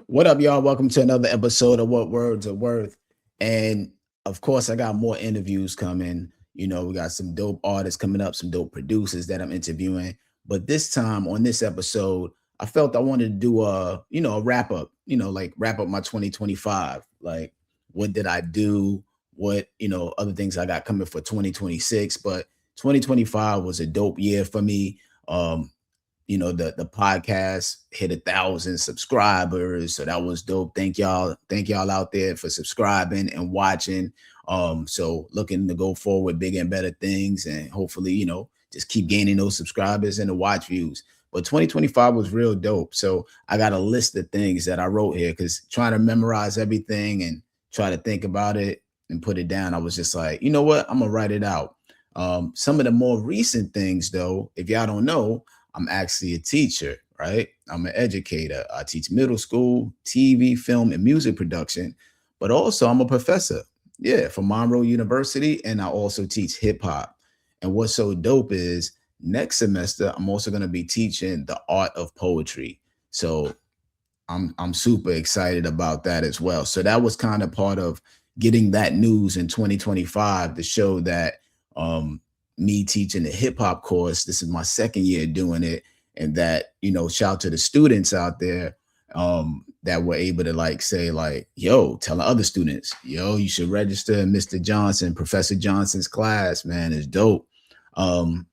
What up, y'all? Welcome to another episode of What Words Are Worth. And of course, I got more interviews coming. We got some dope artists coming up, some dope producers that I'm interviewing. But this time on this episode, I felt I wanted to do a wrap up, like wrap up my 2025. Like, what did I do? What, other things I got coming for 2026. But 2025 was a dope year for me. Um, the podcast hit 1,000 subscribers, so that was dope. Thank y'all out there for subscribing and watching. So looking to go forward bigger and better things, and hopefully just keep gaining those subscribers and the watch views. But 2025 was real dope. So I got a list of things that I wrote here, because trying to memorize everything and try to think about it and put it down, I was just like, you know what, I'm gonna write it out. Some of the more recent things, though, if y'all don't know, I'm actually a teacher, right? I'm an educator. I teach middle school, TV, film, and music production, but also I'm a professor, yeah, from Monroe University, and I also teach hip hop. And what's so dope is next semester I'm also going to be teaching the art of poetry. So I'm super excited about that as well. So that was kind of part of getting that news in 2025 to show that me teaching the hip hop course, this is my second year doing it, and that shout to the students out there that were able to like say like, yo, tell the other students, yo, you should register in Mr. Johnson, Professor Johnson's class, man, it's dope. Um,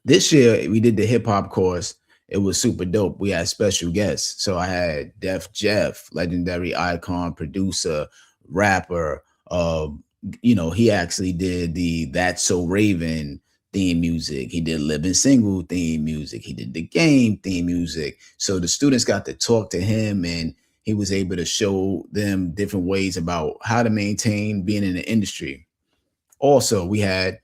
this year we did the hip hop course. It was super dope. We had special guests. So I had Def Jeff, legendary icon, producer, rapper. He actually did the That's So Raven theme music. He did Living Single theme music. He did the game theme music. So the students got to talk to him, and he was able to show them different ways about how to maintain being in the industry. Also, we had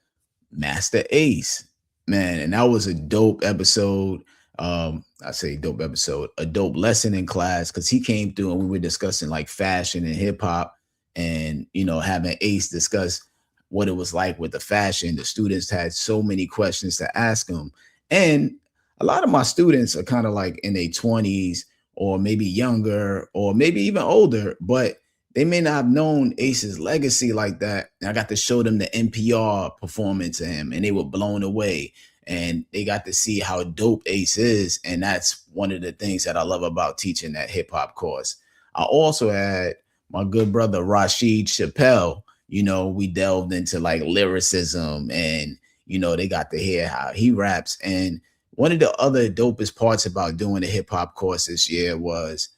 Master Ace, man, and that was a dope episode. I say dope episode, a dope lesson in class, because he came through and we were discussing like fashion and hip hop, and having Ace discuss what it was like with the fashion. The students had so many questions to ask him, and a lot of my students are kind of like in their 20s or maybe younger or maybe even older, but they may not have known Ace's legacy like that. And I got to show them the NPR performance of him, and they were blown away. And they got to see how dope Ace is. And that's one of the things that I love about teaching that hip hop course. I also had my good brother Rashid Chappelle. We delved into like lyricism, and they got to hear how he raps. And one of the other dopest parts about doing the hip hop course this year was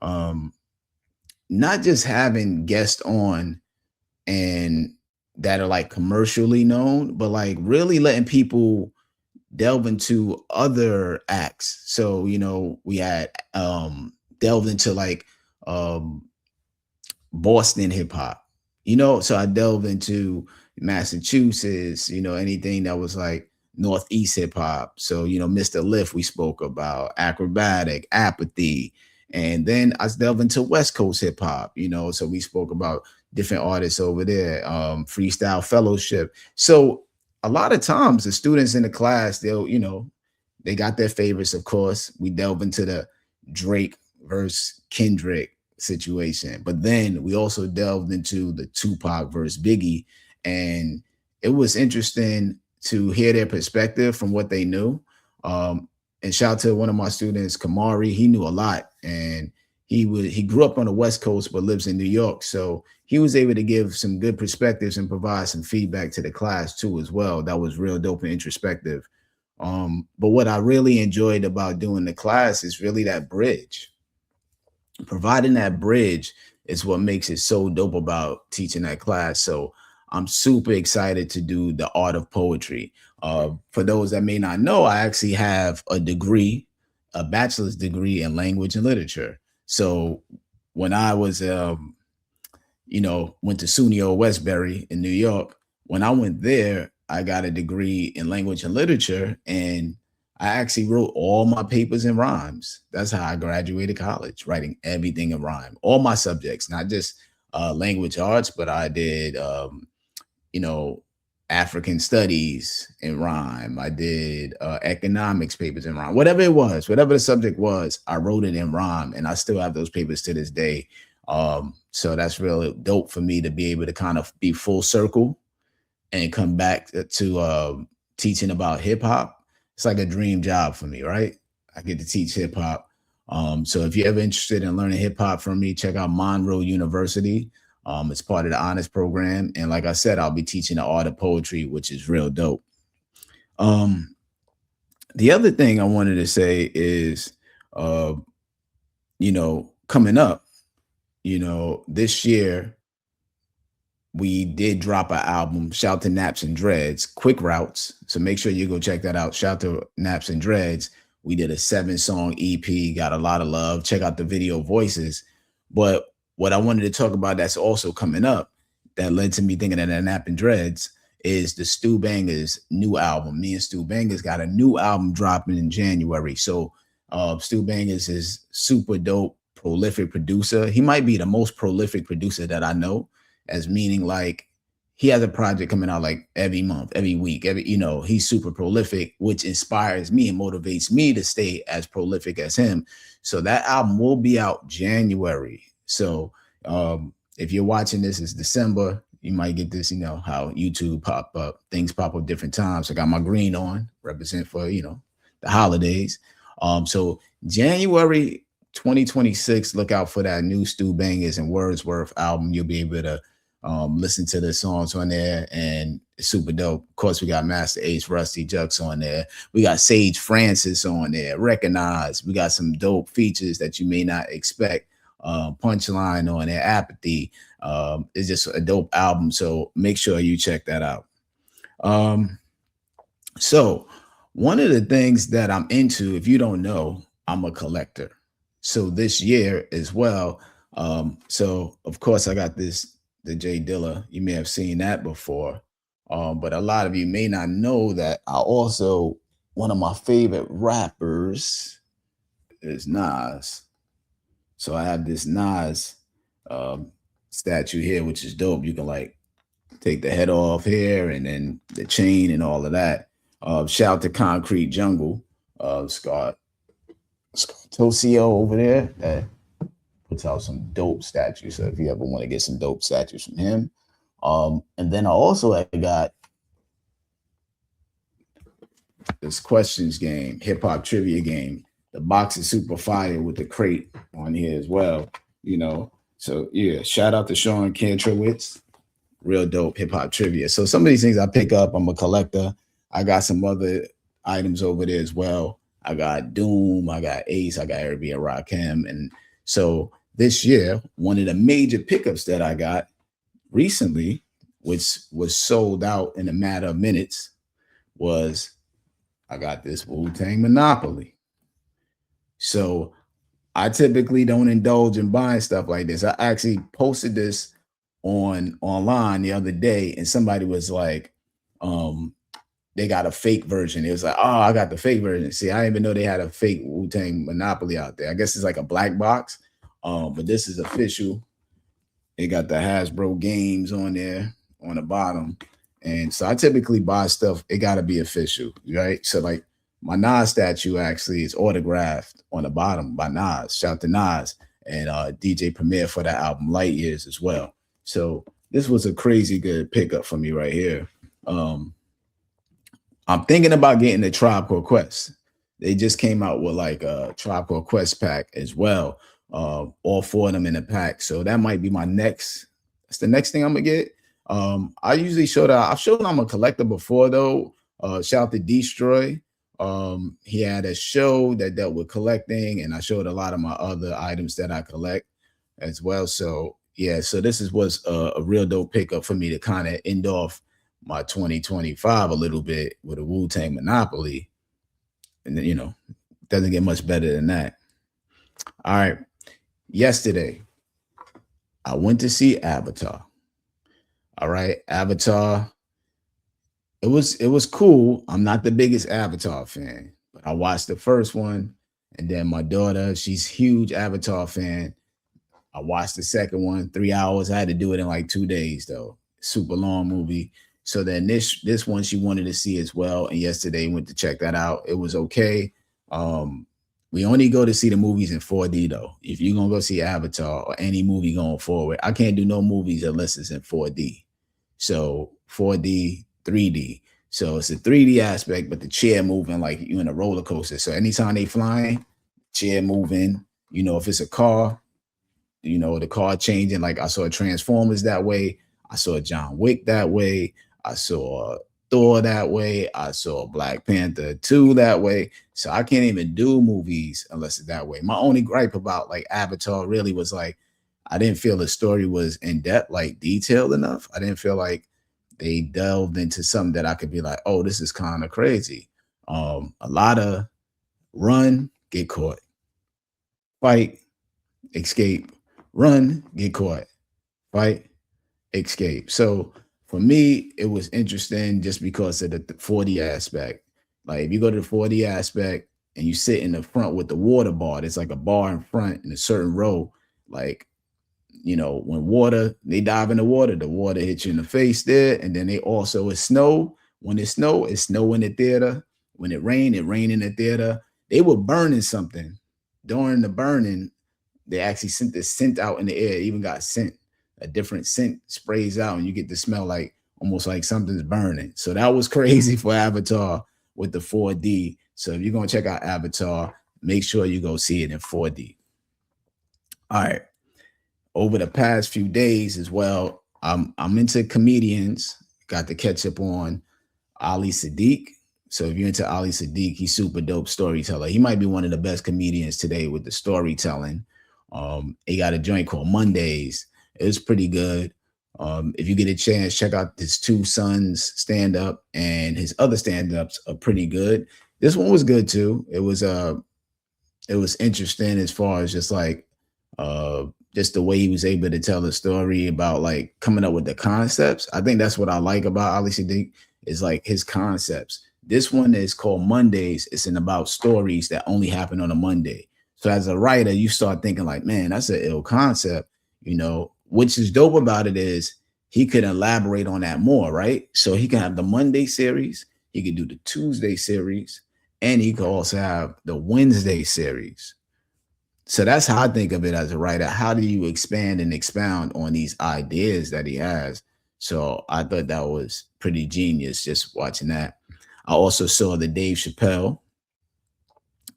not just having guests on and that are like commercially known, but like really letting people delve into other acts. So, we had delved into like um Boston hip hop, so I delved into Massachusetts, anything that was like Northeast hip hop. So, Mr. Lift, we spoke about acrobatic, apathy. And then I delved into West Coast hip hop, so we spoke about different artists over there, freestyle fellowship. So a lot of times the students in the class, they got their favorites, of course. We delve into the Drake versus Kendrick situation, but then we also delved into the Tupac versus Biggie, and it was interesting to hear their perspective from what they knew. And shout out to one of my students, Kamari. He knew a lot, and he grew up on the West Coast but lives in New York, so he was able to give some good perspectives and provide some feedback to the class too as well. That was real dope and introspective. But what I really enjoyed about doing the class is really that bridge. Providing that bridge is what makes it so dope about teaching that class. So I'm super excited to do the art of poetry. For those that may not know, I actually have a degree, a bachelor's degree in language and literature. So when I was, went to SUNY Westbury in New York, when I went there, I got a degree in language and literature, and I actually wrote all my papers in rhymes. That's how I graduated college, writing everything in rhyme, all my subjects, not just language arts, but I did, you know, African studies in rhyme. I did economics papers in rhyme. Whatever it was, whatever the subject was, I wrote it in rhyme, and I still have those papers to this day. So that's really dope for me to be able to kind of be full circle and come back to teaching about hip hop. It's like a dream job for me, right? I get to teach hip hop. So if you're ever interested in learning hip hop from me, check out Monroe University. It's part of the honors program. And like I said, I'll be teaching the art of poetry, which is real dope. The other thing I wanted to say is, uh, coming up, this year, we did drop an album, shout to Naps and Dreads, Quick Routes. So make sure you go check that out. Shout to Naps and Dreads. We did a 7-song EP, got a lot of love. Check out the video Voices. But what I wanted to talk about that's also coming up that led to me thinking of that Nap and Dreads is the Stu Bangers new album. Me and Stu Bangers got a new album dropping in January. So Stu Bangers is super dope, prolific producer. He might be the most prolific producer that I know, as meaning like he has a project coming out like every month, every week, he's super prolific, which inspires me and motivates me to stay as prolific as him. So that album will be out January. So if you're watching this, it's December. You might get this, how YouTube pop up, things pop up different times. I got my green on, represent for, the holidays. So January 2026, look out for that new Stu Bangers and Wordsworth album. You'll be able to listen to the songs on there, and it's super dope. Of course, we got Master Ace, Rusty Jux on there. We got Sage Francis on there, Recognize. We got some dope features that you may not expect. Punchline on there, Apathy. It's just a dope album, so make sure you check that out. So one of the things that I'm into, if you don't know, I'm a collector. So this year as well, so of course I got the J Dilla. You may have seen that before, but a lot of you may not know that I also, one of my favorite rappers is Nas. So I have this Nas statue here, which is dope. You can like take the head off here and then the chain and all of that. Shout to Concrete Jungle, Scott Tosio over there that puts out some dope statues. So if you ever want to get some dope statues from him. And then I got this questions game, hip hop trivia game. The box is super fire with the crate on here as well, So yeah, shout out to Sean Kantrowitz. Real dope hip hop trivia. So some of these things I pick up, I'm a collector. I got some other items over there as well. I got Doom, I got Ace, I got Herbie and Rakim. And so this year, one of the major pickups that I got recently, which was sold out in a matter of minutes, was I got this Wu-Tang Monopoly. So I typically don't indulge in buying stuff like this. I actually posted this online the other day, and somebody was like, they got a fake version. It was like, oh, I got the fake version. See, I didn't even know they had a fake Wu-Tang Monopoly out there. I guess it's like a black box, but this is official. It got the Hasbro games on there on the bottom. And so I typically buy stuff, it got to be official, right? So like my Nas statue actually is autographed on the bottom by Nas. Shout to Nas and DJ Premier for that album Light Years as well. So this was a crazy good pickup for me right here. I'm thinking about getting the Tribe Called Quest. They just came out with like a Tribe Called Quest pack as well. All 4 of them in a pack. So that might be my that's the next thing I'm gonna get. I usually I've showed I'm a collector before though. Shout out to Destroy. He had a show that dealt with collecting, and I showed a lot of my other items that I collect as well. So yeah, so this was a real dope pickup for me to kind of end off my 2025 a little bit with a Wu-Tang Monopoly. And then, doesn't get much better than that. All right. Yesterday, I went to see Avatar. All right. Avatar. It was cool. I'm not the biggest Avatar fan, but I watched the first one. And then my daughter, she's a huge Avatar fan. I watched the second one, 3 hours. I had to do it in like 2 days, though. Super long movie. So then this one she wanted to see as well. And yesterday went to check that out. It was okay. Um, we only go to see the movies in 4D though. If you're gonna go see Avatar or any movie going forward, I can't do no movies unless it's in 4D. So 4D, 3D. So it's a 3D aspect, but the chair moving like you in a roller coaster. So anytime they flying, chair moving. If it's a car, the car changing. Like I saw Transformers that way. I saw John Wick that way. I saw Thor that way. I saw Black Panther 2 that way. So I can't even do movies unless it's that way. My only gripe about like Avatar really was like, I didn't feel the story was in depth, like detailed enough. I didn't feel like they delved into something that I could be like, oh, this is kind of crazy. A lot of run, get caught, fight, escape, run, get caught, fight, escape. So for me, it was interesting just because of the 40 aspect. Like if you go to the 40 aspect and you sit in the front with the water bar, there's like a bar in front in a certain row. Like, when they dive in the water hits you in the face there. And then they also, it's snow. When it's snow in the theater. When it rain in the theater. They were burning something. During the burning, they actually sent this scent out in the air. It even got scent. A different scent sprays out and you get the smell like almost like something's burning. So that was crazy for Avatar with the 4D. So if you're going to check out Avatar, make sure you go see it in 4D. All right. Over the past few days as well, I'm into comedians. Got to catch up on Ali Sadiq. So if you're into Ali Sadiq, he's super dope storyteller. He might be one of the best comedians today with the storytelling. He got a joint called Mondays. It's pretty good. If you get a chance, check out his two sons stand up, and his other stand ups are pretty good. This one was good too. It was interesting as far as just the way he was able to tell the story about like coming up with the concepts. I think that's what I like about Ali Sadiq is like his concepts. This one is called Mondays. It's about stories that only happen on a Monday. So as a writer, you start thinking like, man, that's an ill concept, which is dope about it is he could elaborate on that more, right? So he can have the Monday series, he could do the Tuesday series, and he could also have the Wednesday series. So that's how I think of it as a writer. How do you expand and expound on these ideas that he has? So I thought that was pretty genius just watching that. I also saw the Dave Chappelle.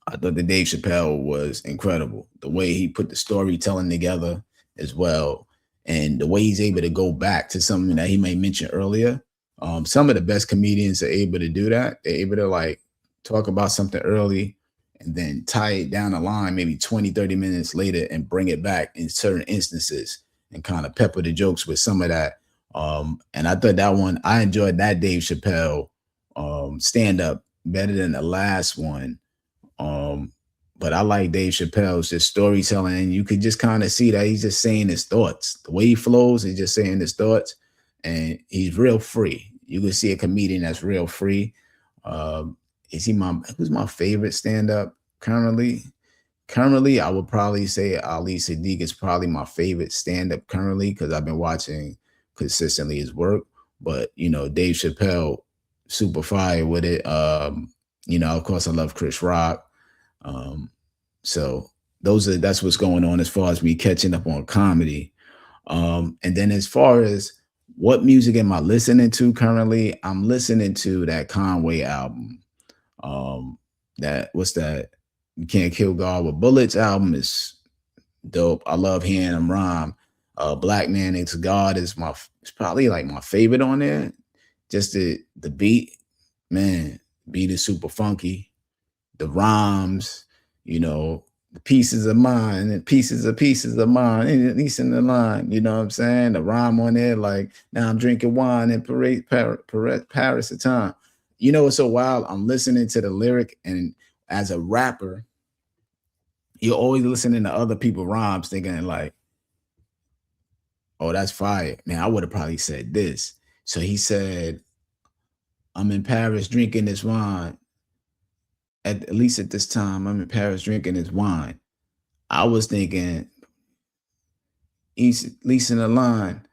I thought the Dave Chappelle was incredible. The way he put the storytelling together as well. And the way he's able to go back to something that he may mention earlier. Some of the best comedians are able to do that. They're able to like talk about something early and then tie it down the line maybe 20, 30 minutes later and bring it back in certain instances and kind of pepper the jokes with some of that. And I thought I enjoyed that Dave Chappelle stand up better than the last one. But I like Dave Chappelle's just storytelling. You could just kind of see that he's just saying his thoughts. The way he flows, he's just saying his thoughts, and he's real free. You can see a comedian that's real free. Who's my favorite stand-up currently? Currently, I would probably say Ali Sadiq is probably my favorite stand-up currently because I've been watching consistently his work. But Dave Chappelle, super fire with it. Of course, I love Chris Rock. So that's what's going on as far as me catching up on comedy. And then as far as what music am I listening to currently, I'm listening to that Conway album. What's that? You Can't Kill God with Bullets album is dope. I love hearing him rhyme. Black Man X God is it's probably like my favorite on there. Just the beat, man, beat is super funky. The rhymes, the pieces of mine and pieces of mine, and at least in the line, you know what I'm saying? The rhyme on there, like, now I'm drinking wine in Paris at time. It's so wild. I'm listening to the lyric, and as a rapper, you're always listening to other people's rhymes thinking like, oh, that's fire. Man, I would have probably said this. So he said, I'm in Paris drinking this wine. At least at this time, I'm in Paris drinking this wine. I was thinking, at least in the line,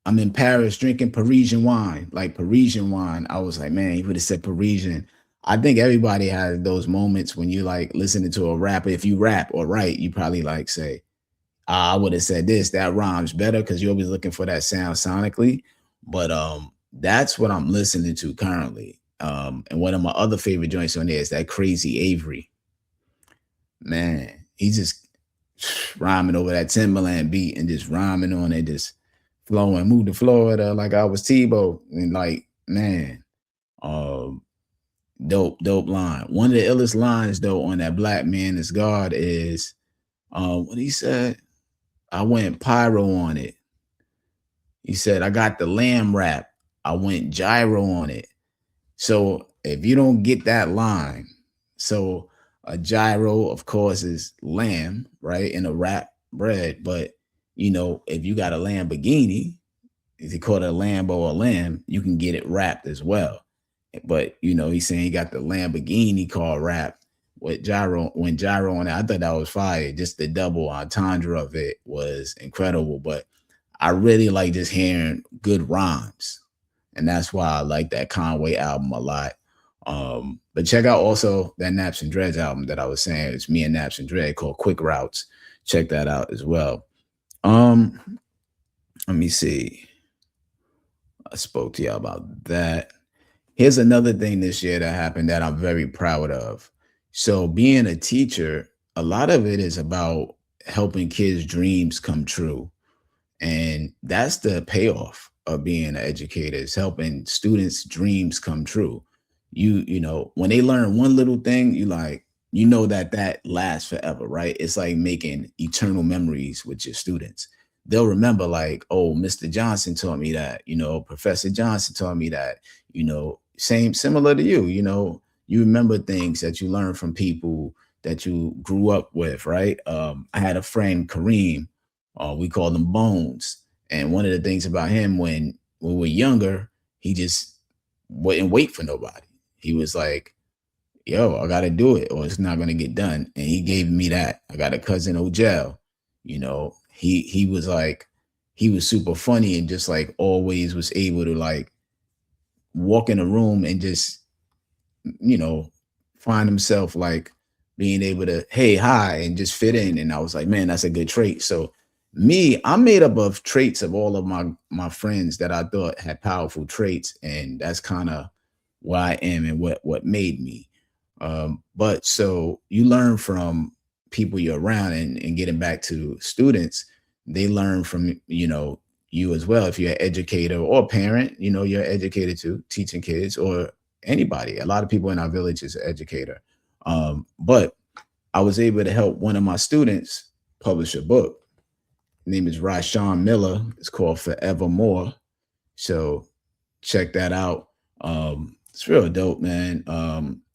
I'm in Paris drinking Parisian wine, like Parisian wine. I was like, man, he would have said Parisian. I think everybody has those moments when you like listening to a rapper. If you rap or write, you probably like say, I would have said this, that rhymes better because you're always looking for that sound sonically. But that's what I'm listening to currently. And one of my other favorite joints on there is that Crazy Avery. Man, he just rhyming over that Timberland beat and just rhyming on it, just flowing, move to Florida like I was Tebow. And like, man, um, dope line. One of the illest lines though on that Black Man is God is what he said. I went pyro on it. He said, I got the lamb rap. I went gyro on it. So if you don't get that line, so a gyro, of course, is lamb, right? In a wrap bread. But you know, if you got a Lamborghini, if you call it a Lambo or lamb, you can get it wrapped as well. But you know, he's saying he got the Lamborghini car wrapped with gyro, when gyro on it. I thought that was fire. Just the double entendre of it was incredible. But I really like just hearing good rhymes. And that's why I like that Conway album a lot. But check out also that Naps and Dreads album that I was saying. It's me and Naps and Dread called Quick Routes. Check that out as well. Let me see. I spoke to you about that. Here's another thing this year that happened that I'm very proud of. So being a teacher, a lot of it is about helping kids' dreams come true. And that's the payoff of being an educator, is helping students' dreams come true. You know, when they learn one little thing, you like, you know that lasts forever, right? It's like making eternal memories with your students. They'll remember like, oh, Mr. Johnson taught me that, you know, Professor Johnson taught me that, you know, same, similar to you know, you remember things that you learned from people that you grew up with, right? I had a friend, Kareem, we called him Bones. And one of the things about him when we were younger, he just wouldn't wait for nobody. He was like, yo, I got to do it or it's not going to get done. And he gave me that. I got a cousin, Ojel, you know, he was like, he was super funny and just like always was able to like walk in a room and just, you know, find himself like being able to, hey, hi, and just fit in. And I was like, man, that's a good trait. So me, I'm made up of traits of all of my friends that I thought had powerful traits. And that's kind of where I am and what made me. But so you learn from people you're around, and getting back to students, they learn from, you know, you as well. If you're an educator or parent, you know, you're an educator too, teaching kids or anybody. A lot of people in our village is an educator. But I was able to help one of my students publish a book. His name is Rashawn Miller. It's called Forevermore. So check that out. It's real dope, man.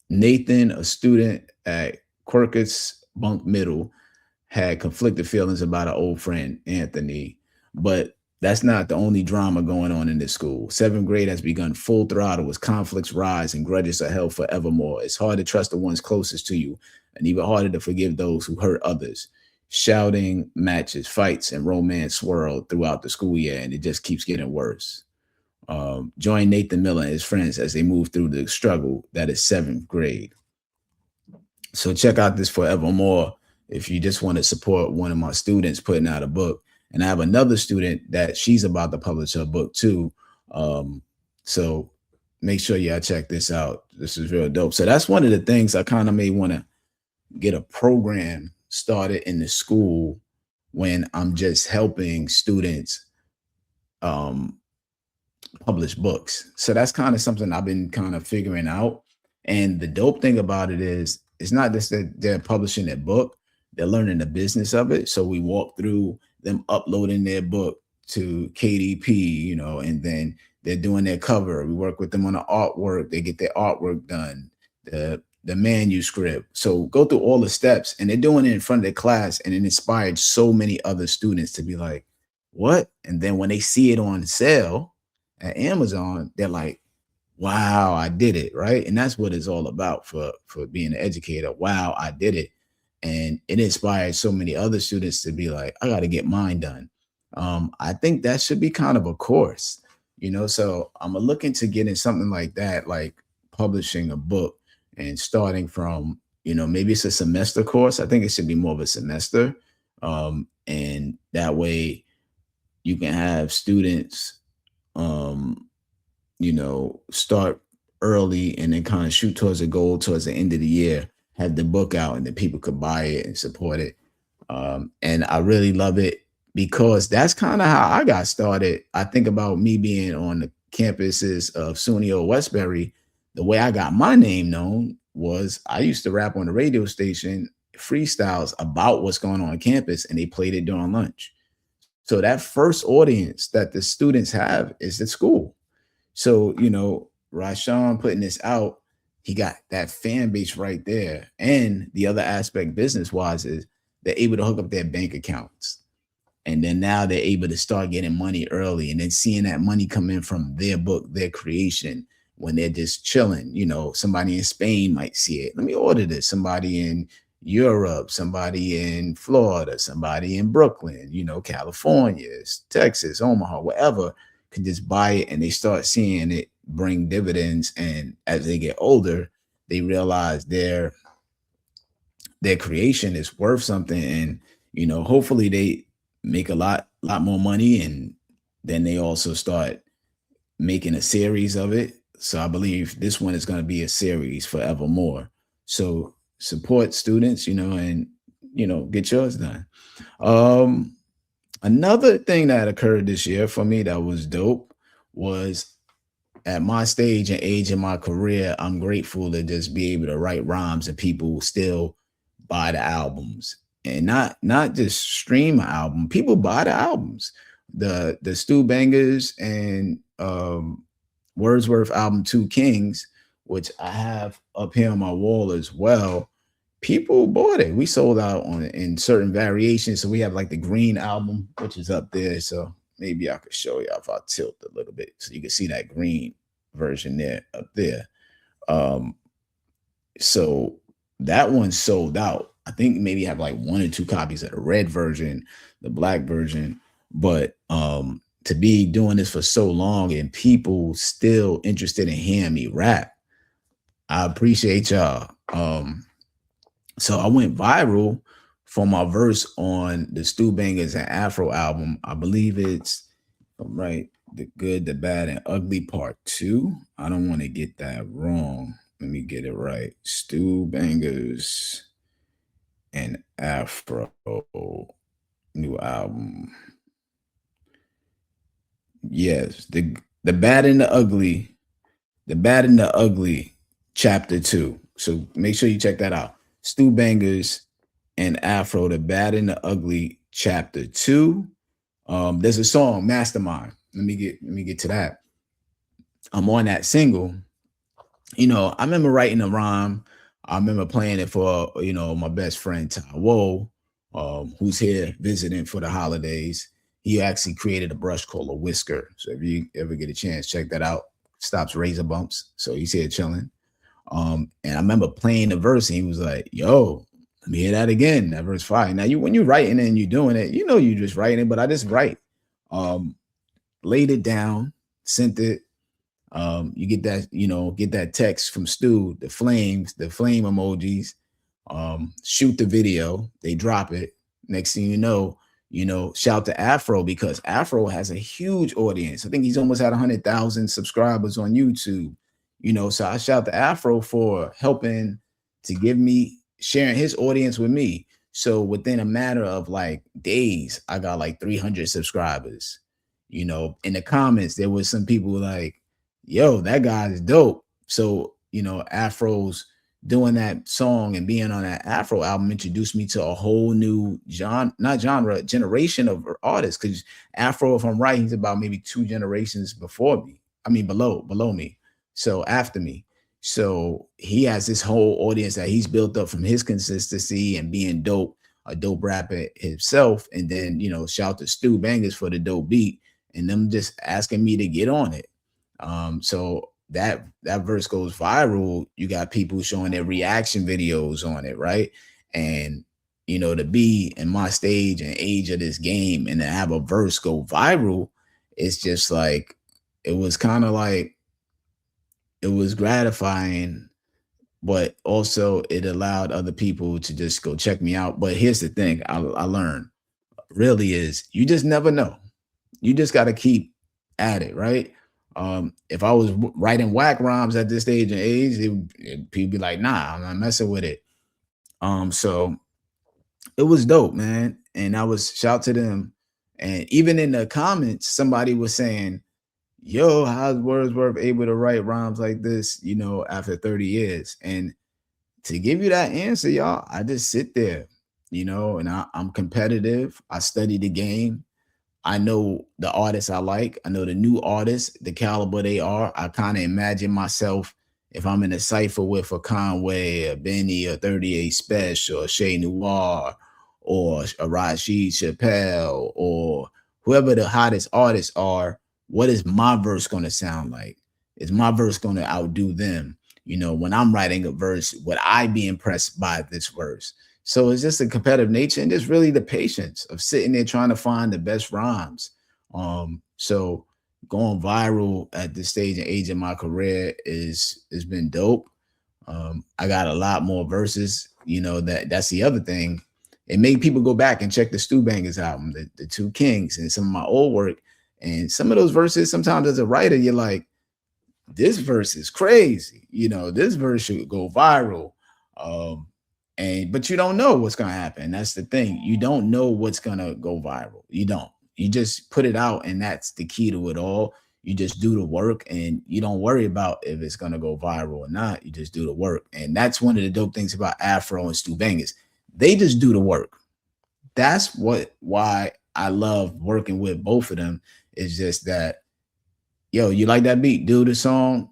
Nathan, a student at Quercus Bunk Middle, had conflicted feelings about an old friend, Anthony. But that's not the only drama going on in this school. Seventh grade has begun full throttle as conflicts rise and grudges are held forevermore. It's hard to trust the ones closest to you, and even harder to forgive those who hurt others. Shouting matches, fights, and romance swirl throughout the school year, and it just keeps getting worse. Join Nathan Miller and his friends as they move through the struggle that is seventh grade. So check out this Forevermore if you just want to support one of my students putting out a book. And I have another student that she's about to publish her book too. So make sure y'all check this out. This is real dope. So that's one of the things I kind of may want to get a program started in the school when I'm just helping students publish books. So that's kind of something I've been kind of figuring out. And the dope thing about it is, it's not just that they're publishing their book, they're learning the business of it. So we walk through them uploading their book to KDP, you know, and then they're doing their cover. We work with them on the artwork. They get their artwork done, the manuscript. So go through all the steps, and they're doing it in front of their class, and it inspired so many other students to be like, what? And then when they see it on sale at Amazon, they're like, wow, I did it, right? And that's what it's all about for being an educator. Wow, I did it. And it inspired so many other students to be like, I got to get mine done. I think that should be kind of a course, so I'm looking to get in something like that, like publishing a book and starting from, maybe it's a semester course. I think it should be more of a semester. And that way you can have students, um, start early and then kind of shoot towards a goal towards the end of the year, have the book out, and then people could buy it and support it. And I really love it because that's kind of how I got started. I think about me being on the campuses of SUNY or Westbury. The way I got my name known was I used to rap on the radio station freestyles about what's going on campus, and they played it during lunch. So that first audience that the students have is the school. So, Rashawn putting this out, he got that fan base right there. And the other aspect business wise is they're able to hook up their bank accounts. And then now they're able to start getting money early and then seeing that money come in from their book, their creation, when they're just chilling. Somebody in Spain might see it. Let me order this. Somebody in Europe, somebody in Florida, somebody in Brooklyn, California, Texas, Omaha, wherever, can just buy it, and they start seeing it bring dividends. And as they get older, they realize their creation is worth something. And, hopefully they make a lot more money. And then they also start making a series of it. So I believe this one is going to be a series forevermore. So support students, and, get yours done. Another thing that occurred this year for me that was dope was, at my stage and age in my career, I'm grateful to just be able to write rhymes and people still buy the albums, and not just stream an album. People buy the albums. The Stu Bangers and Wordsworth album Two Kings, which I have up here on my wall as well. People bought it. We sold out on it in certain variations. So we have like the green album, which is up there. So maybe I could show you if I tilt a little bit so you can see that green version there up there. So that one sold out. I think maybe have like one or two copies of the red version, the black version. But to be doing this for so long and people still interested in hearing me rap, I appreciate y'all. So I went viral for my verse on the Stu Bangers and Afro album. I believe it's right, The Good, the Bad, and Ugly Part 2. I don't want to get that wrong. Let me get it right. Stu Bangers and Afro new album. Yes, the Bad and the Ugly, Chapter 2. So make sure you check that out. Stu Bangers and Afro, The Bad and the Ugly, Chapter 2. There's a song, Mastermind. Let me get to that. I'm on that single. I remember writing a rhyme. I remember playing it for, my best friend, Taiwo, who's here visiting for the holidays. He actually created a brush called a Wizker. So if you ever get a chance, check that out. Stops razor bumps. So he's here chilling. And I remember playing the verse and he was like, yo, let me hear that again. That verse fire. Now when you're writing and you're doing it, you're just writing it, but I just write. Laid it down, sent it. You get that text from Stu, the flame emojis, shoot the video, they drop it. Next thing you know, shout to Afro, because Afro has a huge audience. I think he's almost had 100,000 subscribers on YouTube. So I shout to Afro for helping to sharing his audience with me. So within a matter of like days, I got like 300 subscribers. In the comments, there was some people like, yo, that guy is dope. So, Afro's doing that song and being on that Afro album introduced me to a whole new generation of artists. Because Afro, if I'm right, he's about maybe 2 generations below me. So after me. So he has this whole audience that he's built up from his consistency and being dope, a dope rapper himself. And then, shout to Stu Bangers for the dope beat and them just asking me to get on it. So that verse goes viral. You got people showing their reaction videos on it, right? And to be in my stage and age of this game and to have a verse go viral, it's just like it was kind of like it was gratifying, but also it allowed other people to just go check me out. But here's the thing I learned really is you just never know. You just got to keep at it, right? If I was writing whack rhymes at this stage and age, people be like, nah, I'm not messing with it. So it was dope, man. And I was shout to them. And even in the comments, somebody was saying, yo, how's Wordsworth able to write rhymes like this, after 30 years? And to give you that answer, y'all, I just sit there, and I'm competitive. I study the game. I know the artists I like. I know the new artists, the caliber they are. I kind of imagine myself if I'm in a cipher with a Conway, a Benny, a 38 Special, or Shay Noir, or a Rashid Chappelle, or whoever the hottest artists are. What is my verse going to sound like? Is my verse going to outdo them? When I'm writing a verse, would I be impressed by this verse? So it's just a competitive nature and just really the patience of sitting there trying to find the best rhymes. So going viral at this stage and age of my career has been dope. I got a lot more verses. That's the other thing. It made people go back and check the Stu Bangers album, the Two Kings, and some of my old work. And some of those verses, sometimes as a writer, you're like, this verse is crazy. This verse should go viral. But you don't know what's gonna happen. That's the thing. You don't know what's gonna go viral. You don't. You just put it out, and that's the key to it all. You just do the work, and you don't worry about if it's gonna go viral or not. You just do the work, and that's one of the dope things about Afro and Stu Bangers. They just do the work. That's why I love working with both of them. It's just that, yo, you like that beat, do the song,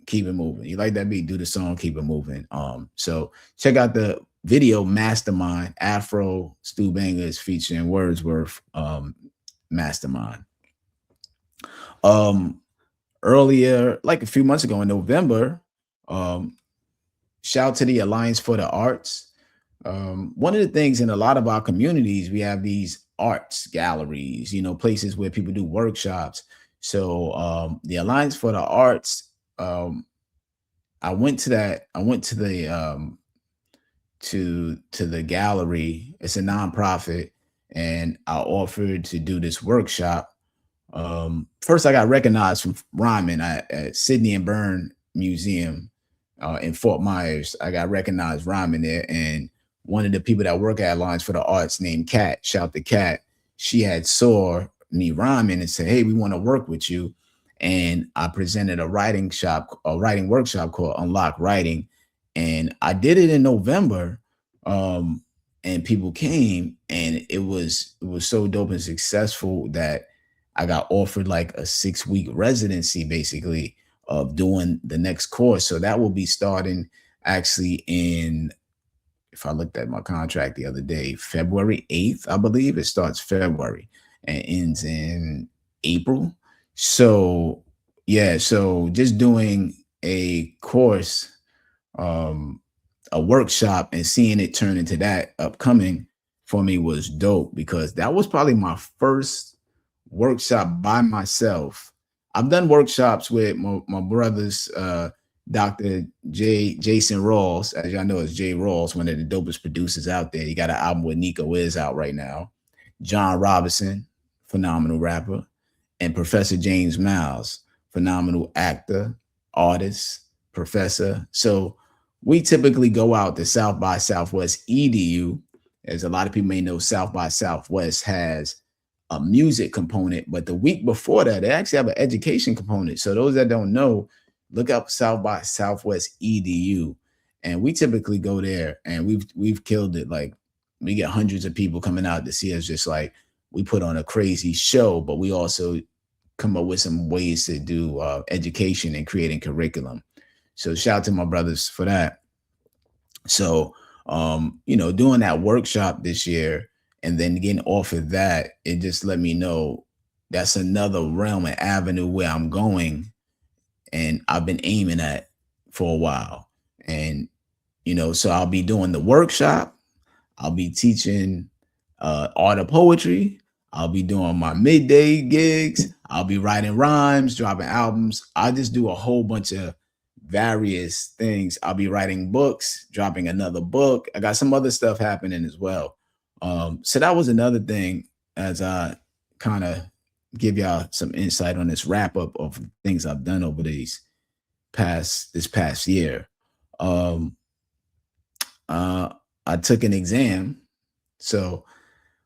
keep it moving. You like that beat, do the song, keep it moving. So check out the video Mastermind, Afro Stu Bangers featuring Wordsworth, Mastermind. Earlier, like a few months ago in November, shout to the Alliance for the Arts. One of the things in a lot of our communities, we have these arts galleries, places where people do workshops. So the Alliance for the Arts, I went to that. I went to the to the gallery. It's a nonprofit, and I offered to do this workshop. First, I got recognized from rhyming at Sydney and Byrne Museum in Fort Myers. I got recognized rhyming there, and one of the people that work at Alliance for the Arts named Kat, shout to Kat, she had saw me rhyming and said, "Hey, we want to work with you." And I presented a writing workshop called Unlock Writing, and I did it in November. And people came, and it was so dope and successful that I got offered like a 6-week residency, basically, of doing the next course. So that will be starting actually in, if I looked at my contract the other day, February 8th, I believe. It starts February and ends in April. So yeah, so just doing a course, a workshop, and seeing it turn into that upcoming for me was dope, because that was probably my first workshop by myself. I've done workshops with my brothers, Dr. Jason Rawls, as y'all know, is Jay Rawls, one of the dopest producers out there. He got an album with Nico Wiz out right now. John Robinson, phenomenal rapper, and Professor James Miles, phenomenal actor, artist, professor. So we typically go out to South by Southwest EDU. As a lot of people may know, South by Southwest has a music component, but the week before that, they actually have an education component. So those that don't know, look up South by Southwest EDU, and we typically go there, and we've killed it. Like, we get hundreds of people coming out to see us. Just like, we put on a crazy show, but we also come up with some ways to do education and creating curriculum. So shout out to my brothers for that. So doing that workshop this year and then getting offered that, it just let me know that's another realm and avenue where I'm going, and I've been aiming at for a while. And so I'll be doing the workshop, I'll be teaching art of poetry. I'll be doing my midday gigs. I'll be writing rhymes, dropping albums. I just do a whole bunch of various things. I'll be writing books, dropping another book. I got some other stuff happening as well. So that was another thing as I kind of give y'all some insight on this wrap up of things I've done over this past year. Um, I took an exam. So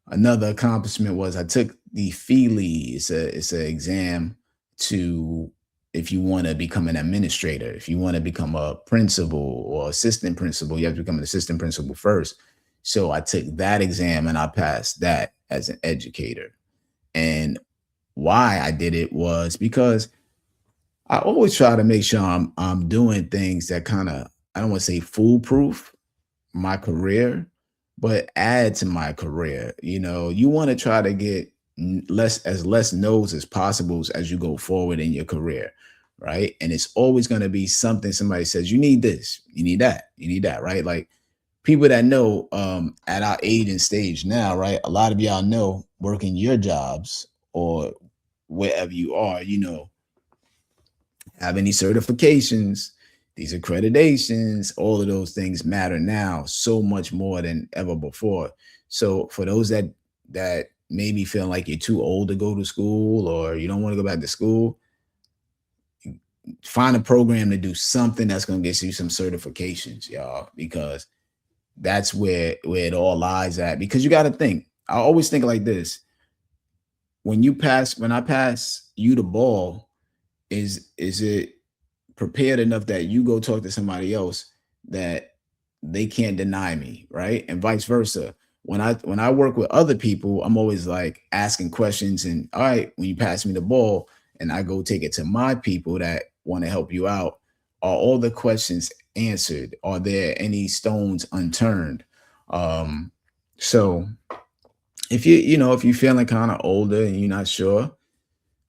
another accomplishment was I took the Feely. It's an exam to if you want to become an administrator, if you want to become a principal or assistant principal, you have to become an assistant principal first. So I took that exam and I passed that as an educator. And why I did it was because I always try to make sure I'm doing things that kind of, I don't want to say foolproof my career, but add to my career. You know, you want to try to get less no's as possible as you go forward in your career, right? And it's always going to be something somebody says, you need this, you need that, you need that, right? Like people that know at our age and stage now, right? A lot of y'all know working your jobs or wherever you are, you know, have any certifications, these accreditations, all of those things matter now so much more than ever before. So for those that maybe feel like you're too old to go to school or you don't want to go back to school, find a program to do something that's going to get you some certifications, y'all, because that's where it all lies at. Because you got to think, I always think like this. When I pass you the ball, is it prepared enough that you go talk to somebody else that they can't deny me, right? And vice versa. When I work with other people, I'm always like asking questions and all right, when you pass me the ball and I go take it to my people that want to help you out, are all the questions answered? Are there any stones unturned? So if if you're feeling kind of older and you're not sure,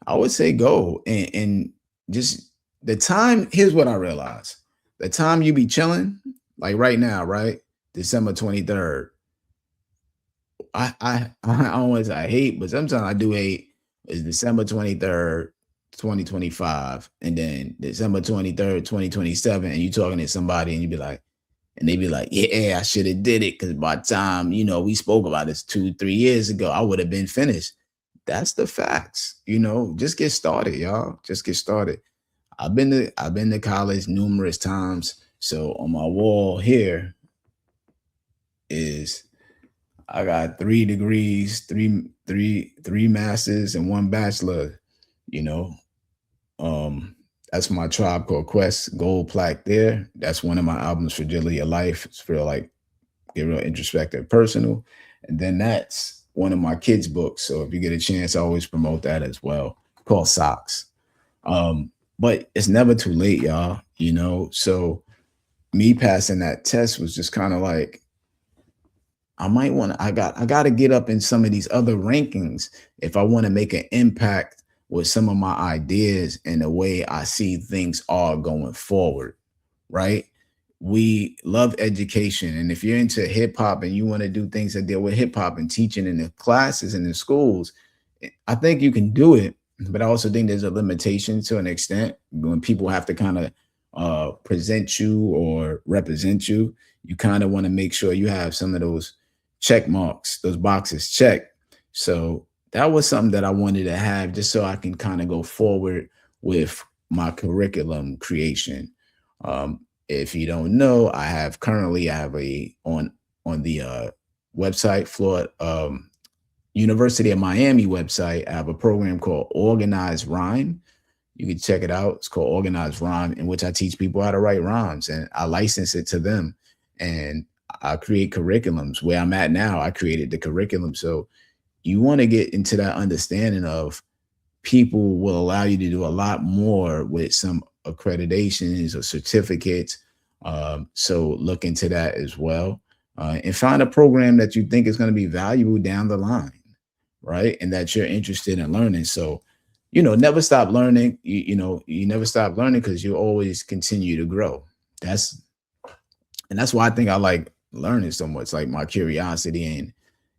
I would say go and just the time. Here's what I realized: the time you be chilling, like right now, right, December 23rd. I hate, but sometimes I do hate. Is December 23rd, 2025, and then December 23rd, 2027, and you talking to somebody and you be like, and they be like, yeah, I should have did it because by the time we spoke about this 2-3 years ago, I would have been finished. That's the facts. Just get started, y'all. Just get started. I've been to college numerous times. So on my wall here is I got 3 degrees, three masters and 1 bachelor. You know, that's my Tribe Called Quest gold plaque there. That's one of my albums for Your Life. It's real like get real introspective, personal. And then that's one of my kids' books. So if you get a chance, I always promote that as well. Called Socks. But it's never too late, y'all. So me passing that test was just kind of like I got to get up in some of these other rankings if I want to make an impact with some of my ideas and the way I see things are going forward, right? We love education. And if you're into hip hop and you want to do things that deal with hip hop and teaching in the classes and the schools, I think you can do it. But I also think there's a limitation to an extent when people have to kind of present you or represent you. You kind of want to make sure you have some of those check marks, those boxes checked. So that was something that I wanted to have just so I can kind of go forward with my curriculum creation. If you don't know, I have a on the website Florida University of Miami website. I have a program called Organized Rhyme. You can check it out. It's called Organized Rhyme, in which I teach people how to write rhymes and I license it to them. And I create curriculums. Where I'm at now, I created the curriculum. So you want to get into that understanding of people will allow you to do a lot more with some accreditations or certificates. So look into that as well. And find a program that you think is going to be valuable down the line, right? And that you're interested in learning. So, never stop learning. You never stop learning because you always continue to grow. That's why I think I like learning so much, like my curiosity,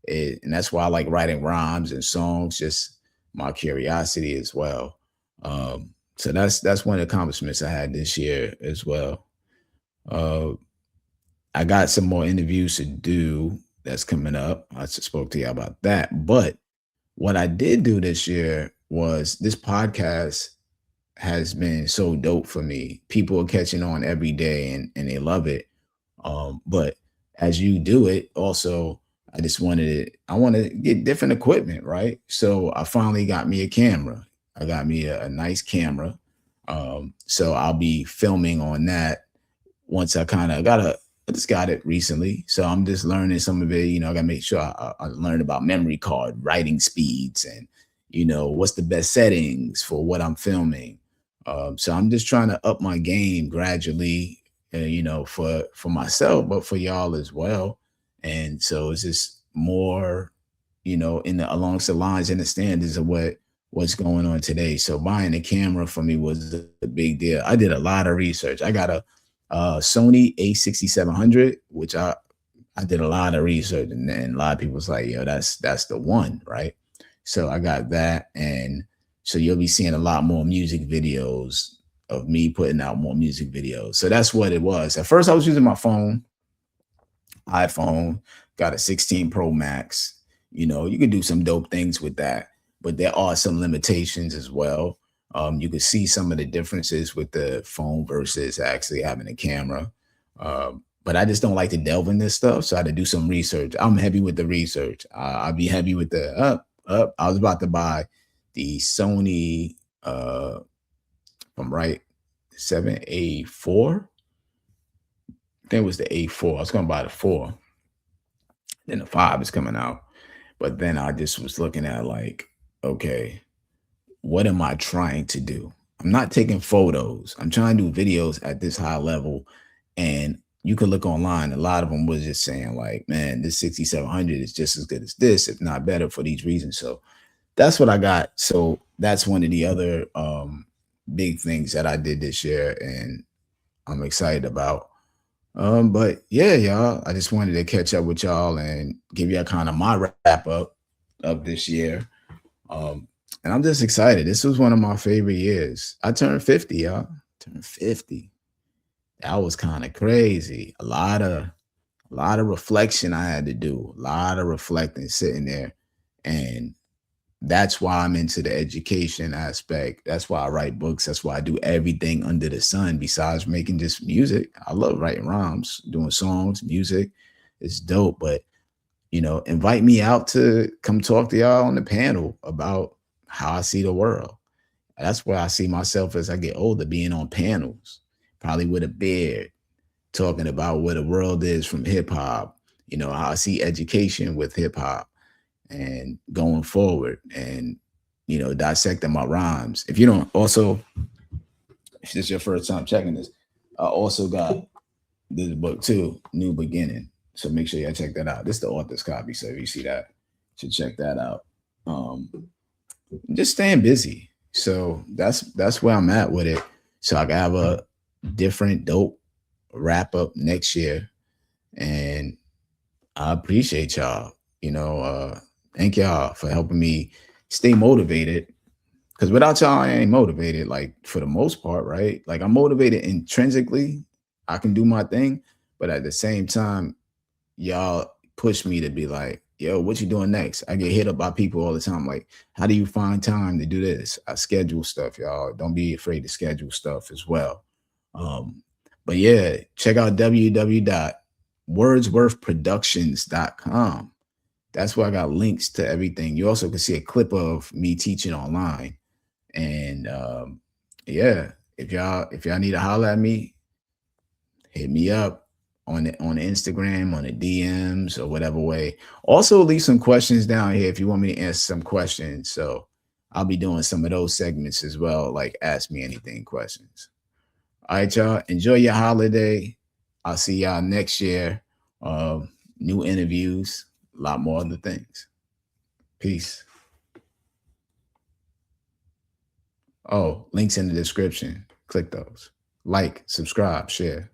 and that's why I like writing rhymes and songs, just my curiosity as well. So that's one of the accomplishments I had this year as well. Uh, I got some more interviews to do that's coming up. I just spoke to you about that. But what I did do this year was this podcast has been so dope for me. People are catching on every day and they love it. But as you do it, also, I just wanted it, I want to get different equipment, right? So I finally got me a camera. I got me a nice camera. So I'll be filming on that once I kind of I just got it recently. So I'm just learning some of it. I got to make sure I learn about memory card writing speeds and, what's the best settings for what I'm filming. So I'm just trying to up my game gradually, for myself, but for y'all as well. And so it's just more, in the along the lines and the standards of what's going on today. So buying a camera for me was a big deal. I did a lot of research. I got a Sony A6700, which I did a lot of research, and then a lot of people was like, "Yo, that's the one, right?" So I got that, and so you'll be seeing a lot more music videos of me putting out more music videos. So that's what it was. At first, I was using my phone, iPhone, got a 16 Pro Max. You could do some dope things with that, but there are some limitations as well. You could see some of the differences with the phone versus actually having a camera. But I just don't like to delve in this stuff, so I had to do some research. I'm heavy with the research. I'll be heavy with the up. I was about to buy the Sony, if I'm right, 7A4. I think it was the A4. I was gonna buy the 4. Then the 5 is coming out. But then I just was looking at like, okay, what am I trying to do? I'm not taking photos. I'm trying to do videos at this high level. And you can look online. A lot of them was just saying like, man, this 6700 is just as good as this, if not better for these reasons. So that's what I got. So that's one of the other big things that I did this year and I'm excited about. But yeah, y'all, I just wanted to catch up with y'all and give you a kind of my wrap up of this year. And I'm just excited. This was one of my favorite years. I turned 50, y'all. Turned 50. That was kind of crazy. A lot of reflection I had to do. A lot of reflecting, sitting there. And that's why I'm into the education aspect. That's why I write books. That's why I do everything under the sun besides making just music. I love writing rhymes, doing songs, music. It's dope. But invite me out to come talk to y'all on the panel about how I see the world. That's where I see myself as I get older, being on panels, probably with a beard, talking about what the world is from hip hop, how I see education with hip hop and going forward and, dissecting my rhymes. If you don't also, if this is your first time checking this, I also got this book too, New Beginning. So make sure y'all check that out. This is the author's copy. So if you see that, you should check that out. Just staying busy. So that's where I'm at with it. So I can have a different dope wrap up next year. And I appreciate y'all. Thank y'all for helping me stay motivated. Because without y'all, I ain't motivated, like for the most part, right? Like I'm motivated intrinsically. I can do my thing. But at the same time, y'all push me to be like, yo, what you doing next? I get hit up by people all the time. Like, how do you find time to do this? I schedule stuff, y'all. Don't be afraid to schedule stuff as well. But yeah, check out www.wordsworthproductions.com. That's where I got links to everything. You also can see a clip of me teaching online. And yeah, if y'all need to holler at me, hit me up on the Instagram, on the DMs, or whatever way. Also, leave some questions down here if you want me to answer some questions. So I'll be doing some of those segments as well, like ask me anything questions. All right, y'all. Enjoy your holiday. I'll see y'all next year. New interviews, a lot more other things. Peace. Oh, links in the description. Click those. Like, subscribe, share.